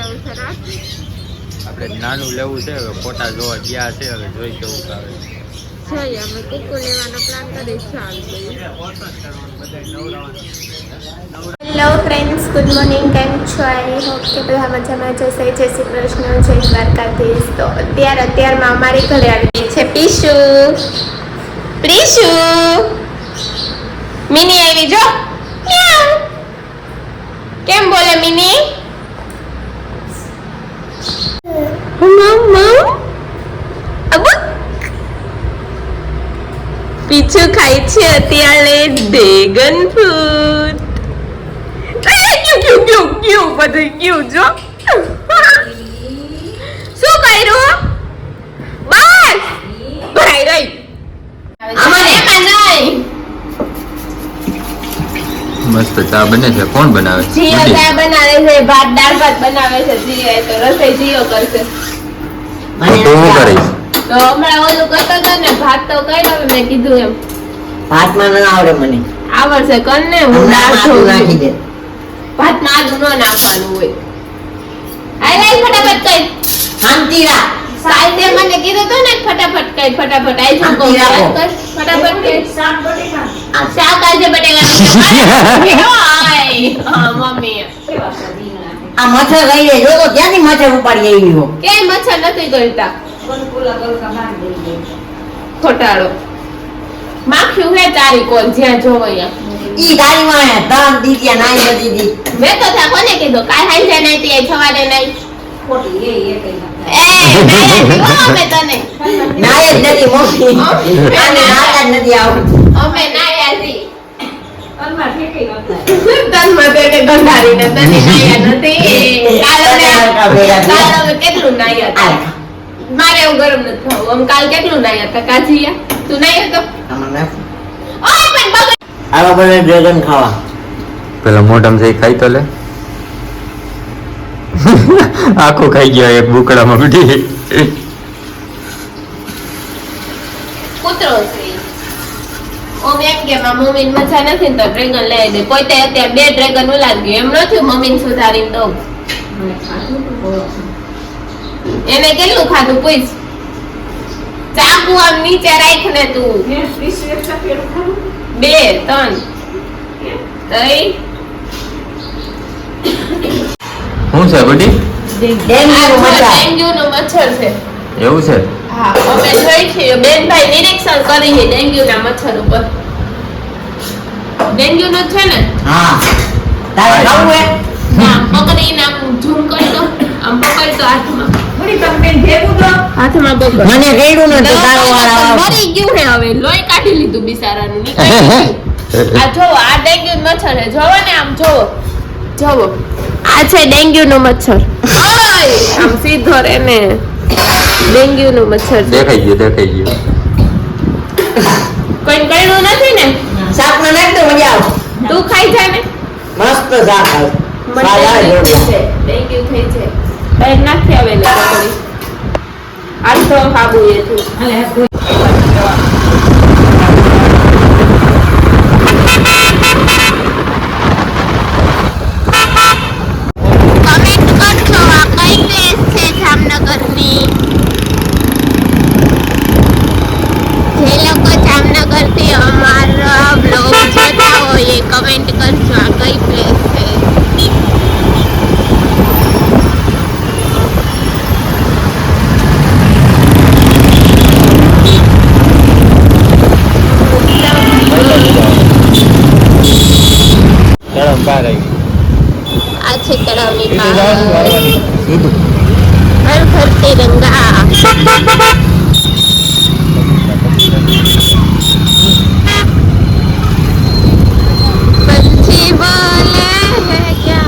લેવું છે રાત આપણે નાનું લેવું છે હવે ફોટા જોવા ગયા છે હવે જોઈ કેવું આવે જોઈએ અમે કુકુ લેવાનો પ્લાન કરીશું હેલો ફ્રેન્ડ્સ, ગુડ મોર્નિંગ. કેમ છો? આઈ હોપ કે બધા મજામાં જશે. જય શ્રી કૃષ્ણ, જય દ્વારકાધીશ. તો અત્યારમાં અમારી ઘરે આવી ગઈ છે પીશુ. પ્રીશુ મિની આવી જો. કેમ બોલે મિની? પીછું ખાય છે અત્યારે ડ્રેગન ફ્રૂટ. બધું ગયું જો. શું કર્યું? બસ ભરાઈ રહી. અમારે એમાં નહીં. મસ્ત ચા બને છે. કોણ બનાવે છે? જીઓ ચા બનાવે છે. ભાત દાળ ભાત બનાવે છે. જીઓ તો રસોઈ જીઓ કરશે. તો હું કરીશ. તો હમણાં ઓલું કરતો હતો ને ભાત તો કર્યો મેં કીધું એમ. ભાતમાં ના આવડે મને. આવડશે કર ને હું દાળ આદુ નાખી દે. ભાતમાં આદુ ન નાખવાનું હોય. આઈ ફટાફટ કઈ શાંતિ રાખ. સાઈડે મને કીધું તો ને ફટાફટ કઈ ફટાફટ આઈ જો કર ફટાફટ કઈ શાક આજે બટેકાનું હા મમ્મી આ મચ્છર ગઈ રે જો તો ક્યાંથી મચ્છર ઉપાડી આવી હો. કે મચ્છર નથી કરતા ખોટાડો માખ્યું હે તારી કોલ જ્યાં જોવો અહીંયા ઈ તારી માં ત્રણ દીதிયા નાઈ દીદી મેં તો થા કોને કીધું કાલ હાઈ જાય નહીં તે સવારે નહીં ખોટી એ અમે તને નાય જ નથી મોટી અને નાતા જ નથી આવડતું. અમે નાયા છી તનમાં તે ગંધારીને તને નાયા નથી કાલ કેટલું નાયા હતા મારે એવું ગરમ નથી થવું આમ કાલ કેટલું નાયા હતા કાજીયા તું નાયો તો તમને ઓય પણ બગડ આવા બને ડ્રેગન ખાવા પેલા મોઢામાં જઈ ખાઈ તો લે. આખો ખાઈ ગયો એક બુકડામાં બેઠી. કૂતરો છે ઓમ એમ કે માં મમ્મી મજા નથી તો ડ્રેગન લઈ દે કોઈ તે અત્યારે બે ડ્રેગન ઉલાદ ગયું એમ નથી મમ્મી સુધારીને દઉં એને કેટલું ખાધું પૂછ ચાકુ આમ નીચે રાખ ને તું 2 3 તઈ શું છે બડી? ડેન્ગ્યુ નો મચ્છર છે. એવું છે? હા અમે જોઈ છે બેનભાઈ નિરીક્ષણ કરી છે ડેન્ગ્યુ ના મચ્છર ઉપર. ડેન્ગ્યુ નો છે ને? હા તારે ખાવું હે ના પકડીને આમ ઝૂમ કરી દો આમ પકડી તો હાથમાં હાથમાં પકડ મને રેડું ન તો તારો વાળા મરી ગયું હે હવે લોહી કાઢી લીધું બિચારાનું નીકળી ગયું. આ જોવો આ ડેન્ગ્યુ મચ્છર છે જોવો ને આમ જોવો જોવો આ છે ડેન્ગ્યુ નો મચ્છર ઓય આમ સીધો રે ને ડેન્ગ્યુ નો મચ્છર દેખાઈ ગયો કોઈ કર્યું નથી ને શાક માં નાખ દો મજા આવે તું ખાઈ જા ને મસ્ત શાક આવે ડેન્ગ્યુ થઈ છે બહાર નાખી આવે ને પકડી આ તો ખાબુ એ તું કમેન્ટ કરજો આ કઈ પ્લેસ છે. આ છે તળાવની બહાર હર ઘર તિરંગા पंछी बोले हैं क्या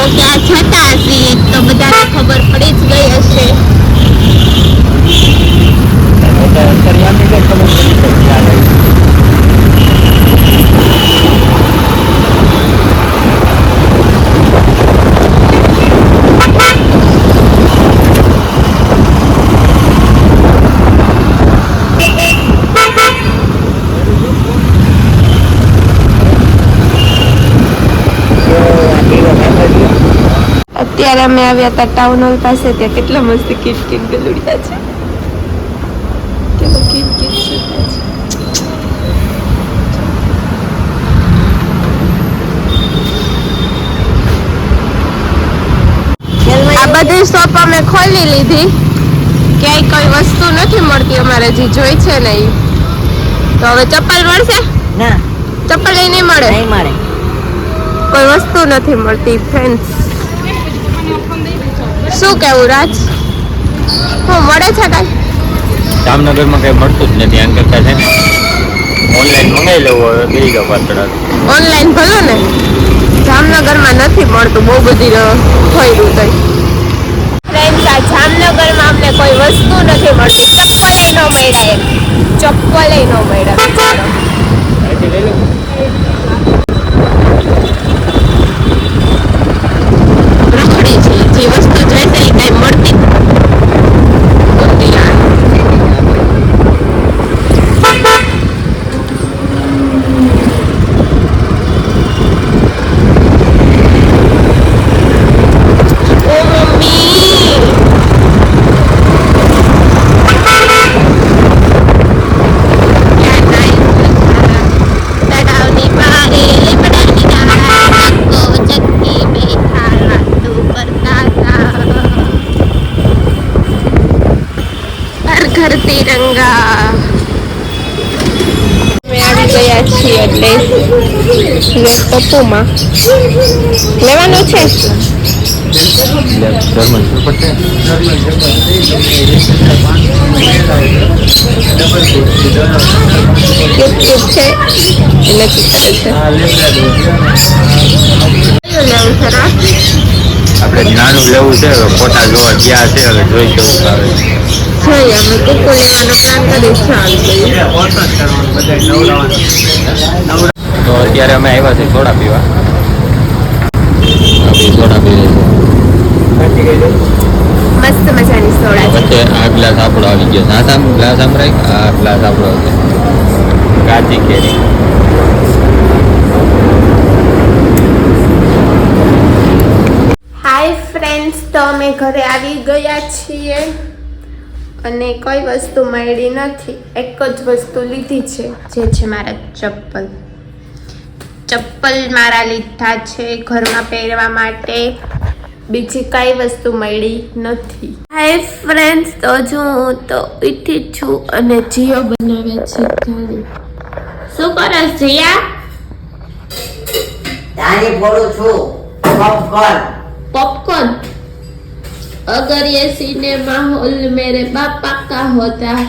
લોકો ક્યાં જતા હશે તો બધાને ખબર પડી જ ગઈ હશે. અત્યારે અમે આવ્યા હતા ટાઉન હોલ પાસે. ત્યાં કેટલા મસ્ત કીટ ગલુડિયા છે. કેવા કીટ સુધા છે. આ બધી શોપ અમે ખોલી લીધી. ક્યાંય કઈ વસ્તુ નથી મળતી અમારે જે જોઈ છે ને ઈ. તો હવે ચપ્પલ મળશે? ના ચપ્પલ એ નહીં મળે. નહીં મળે. કોઈ વસ્તુ નથી મળતી ફ્રેન્ડ્સ. શું કેવું રાજ? હું મળે છે કાંઈ? જામનગરમાં કઈ મળતું જ નથી. આમ કરતા છે ને ઓનલાઈન મંગાવી લેવું. હવે બેસી ગયો પાછળ. ઓનલાઈન ભલો ને, જામનગરમાં નથી મળતું. બહુ બધી ખોયરું તઈ. ફ્રેન્ડ્સ, આ જામનગરમાં અમને કોઈ વસ્તુ નથી મળતી. ચપ્પલે ન મળ્યા. એમ ચપ્પલે ન મળ્યા. રખડે છે. જે વસ્તુ જોઈશે એ કઈ મળતી ઘર તિરંગા. અમે આવી ગયા છીએ એટલે પપ્પુમાં લેવાનું છે. કેટલું છે એ નક્કી ચાલશે. આપણે નાનું લેવું છે. હવે ફોટા જોવા ગયા છે. હવે જોઈ કેવું આવે. જોઈએ અમે કુકુ લેવાનો પ્લાન કરી. તો અત્યારે અમે આવ્યા છે સોડા પીવા. સોડા પીવે છે. મસ્ત મજાની સોડા છે. વચ્ચે આ ગ્લાસ આપણો આવી ગયો. સાસામ ગ્લાસ આમરાય. આ ગ્લાસ આપણો છે. કાચી કેરી. હાય ફ્રેન્ડ્સ, તો અમે ઘરે આવી ગયા છીએ અને કોઈ વસ્તુ મળી નથી. એક જ વસ્તુ લીધી છે, જે છે મારા ચપ્પલ. ચપ્પલ મારા લીધા છે ઘરમાં પહેરવા માટે. બીજી કઈ વસ્તુ મળી નથી. હાય ફ્રેન્ડ્સ, તો હું તો ઉઠી છું અને જીઓ બનાવે છે ગાડી. શું કરસ જીયા? તારી ફોડું છું પોપકોર્ન. पॉपकॉर्न। अगर ये सिनेमा हॉल मेरे पापा का होता है,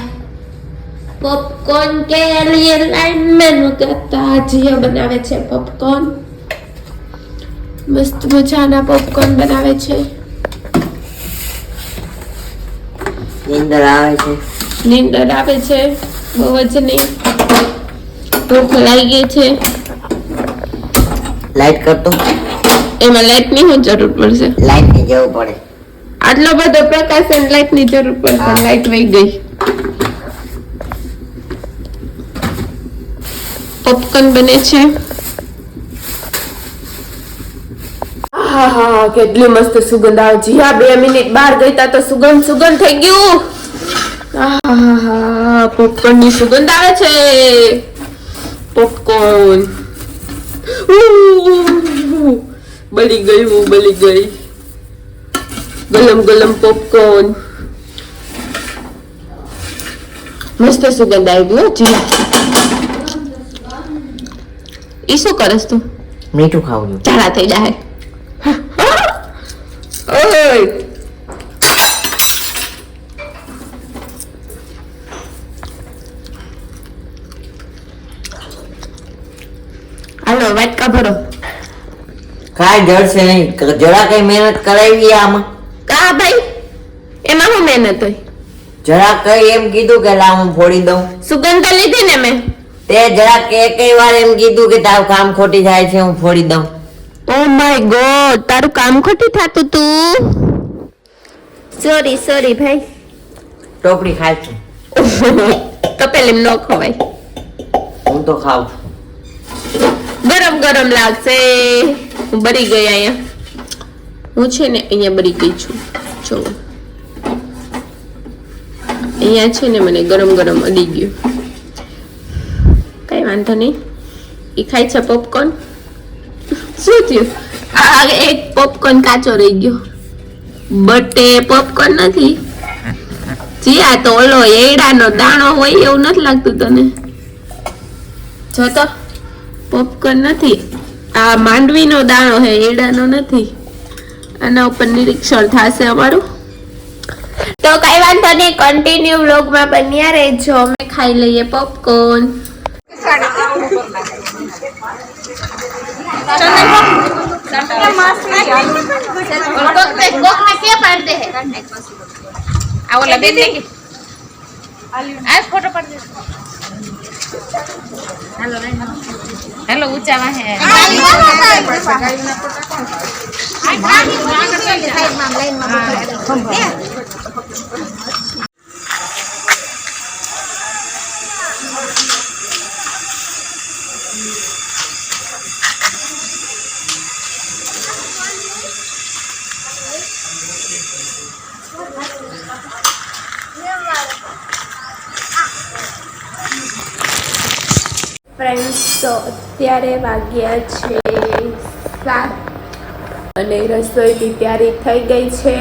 पॉपकॉर्न के लिए लाइन में कहता जियो बनावे छे पॉपकॉर्न। मस्त मजाना पॉपकॉर्न बनावे छे। નીંદર આવે છે. નીંદર આવે છે બહુ જ નહીં. ભૂખ લાગી છે. લાઈટ કરતો. એમાં લાઈટ ની શું જરૂર પડશે? લાઈટ ની જરૂર પડે. આટલો બધો પ્રકાશ અને લાઈટ ની જરૂર પડશે. લાઈટ વહી ગઈ. પોપકોર્ન બને છે. આહા, કેટલી મસ્ત સુગંધ આવે છે. હા, 2 મિનિટ બહાર ગઈ તા તો સુગંધ થઈ ગયું. આહા, પોપકોર્ન ની સુગંધ આવે છે. પોપકોર્ન બળી ગઈ. ગલમ પોપકોર્ન. મસ્ત સુગંધ આવી ગયો છે. ઈ શું કરસ તું? મીઠું ખાવું છું. ઝાડા થઈ જાય. ઓય, હાલો વાટકા ભરો. કાંઈ જડશે નહીં. જરા કઈ મહેનત કરાવી આમાં? કા ભાઈ એમાં હું મહેનત હોય? જરા કઈ એમ કીધું કે લા હું ફોડી દઉં. સુગંધ તો લીધી ને મેં. તે જરા કઈ વાર એમ કીધું કે તારું કામ ખોટી થાય છે, હું ફોડી દઉં. ઓ માય ગોડ, તારું કામ ખોટી થાતું તું. સોરી ભાઈ. ટોપડી ખાય છે? તો પેલી ન ખવાય. હું તો ખાઉં છું. ગરમ લાગશે. હું બરી ગઈ અહીંયા. હું છે ને અહીંયા બરી ગઈ છું. જો અહીંયા છે ને મને ગરમ અડી ગયું. કઈ વાંધો નહીં. એ ખાય છે પોપકોર્ન. શું થયું? આ એક પોપકોર્ન કાચો રહી ગયો. બટ એ પોપકોર્ન નથી. જી આ તો ઓલો એડાનો દાણો હોય એવું નથી લાગતું તને? જો તો પોપકોર્ન નથી, આ માંડવીનો દાણો હે, એડાનો નથી. આના ઉપર નિરીક્ષણ થશે અમારું. તો કઈ વાંધો નહીં, કન્ટિન્યુ વ્લોગમાં બન્યા રહેજો. અમે ખાઈ લઈએ પોપકોર્ન. હેલો ઊંચા હે ફ્રેન્ડ્સ, તો અત્યારે વાગ્યા છે 7 અને રસોઈની તૈયારી થઈ ગઈ છે.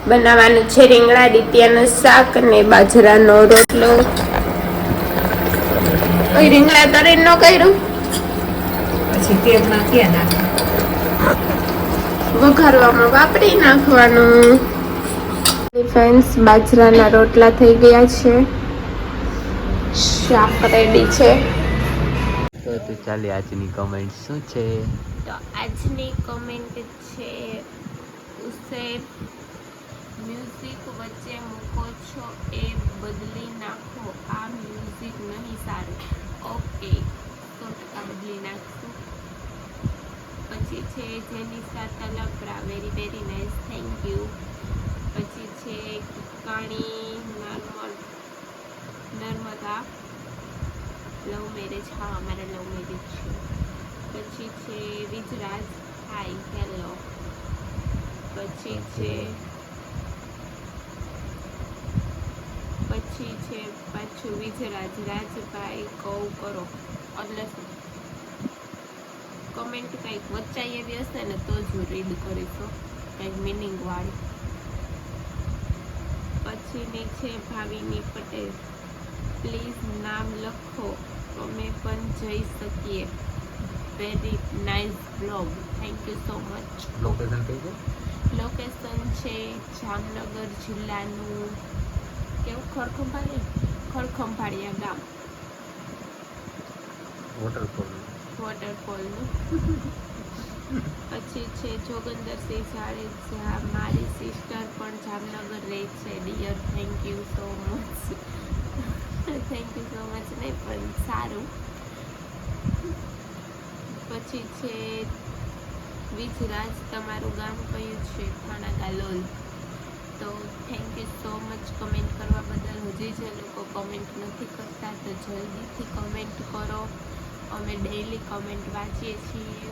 બનાવવાનું છે રીંગણા ડીટિયાનું શાક અને બાજરાનો રોટલો. કોઈ રીંગણા તરીને ન કર્યું, પછી તેલમાં ક્યાં નાખે? વઘારવામાં વાપરી નાખવાનું. ફ્રેન્ડ્સ, બાજરાના રોટલા થઈ ગયા છે, શાક રેડી છે. તો ચાલે આજની કમેન્ટ શું છે? તો આજની કમેન્ટ છે, ઉસે મ્યુઝિક વચ્ચે મૂકો છો એ બદલી નાખો, આ મ્યુઝિક નહીં સારું. ઓકે, 100% બદલી નાખશું. પછી છે Jenisa Talpara, very nice, thank you. પછી છે કાણી નર્મદા, લવ મેરેજ. હા, અમારા લવ મેરેજ છે. પછી છે વિજરાજ, હાય હેલો. પછી છે પાછું વિજરાજ, રાજભાઈ કહું કરો એટલે કમેન્ટ કંઈક વચ્ચાઈ એવી હશે ને તો જ હું રીડ કરીશું, કંઈક મિનિંગ વાળી. પછીની છે ભાવિની પટેલ, પ્લીઝ નામ લખો અમે પણ જઈ શકીએ. Very nice blog, thank you so much. Location કઈ છે? લોકેશન છે જામનગર જિલ્લાનું કેવું ખડખંભાળિયા ગામ, વોટરફોલનું. પછી છે જોગંદરસિંહ જાડેજા, મારી સિસ્ટર પણ જામનગર રહે છે. Dear, thank you so much. Thank you so much નહીં પણ સારું. પછી છે વિજરાજ, તમારું ગામ કયું છે? થાણા ગાલોલ. તો thank you so much comment કરવા બદલ. હજી જે લોકો કમેન્ટ નથી કરતા તો જલ્દીથી કમેન્ટ કરો. અમે ડેઈલી કમેન્ટ વાંચીએ છીએ.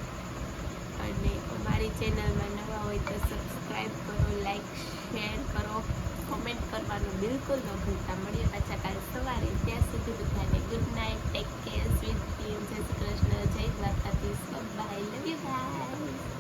અને અમારી ચેનલમાં નવા હોય તો સબસ્ક્રાઈબ કરો, લાઈક શેર કરો, કમેન્ટ કરવાનું બિલકુલ ન ભૂલતા. મળીએ પાછા કાલે સવારે. ત્યાં સુધી બધાને good night, take care, sweet dreams, જય શ્રી કૃષ્ણ, જય Dwarkadhish, bye, love you guys.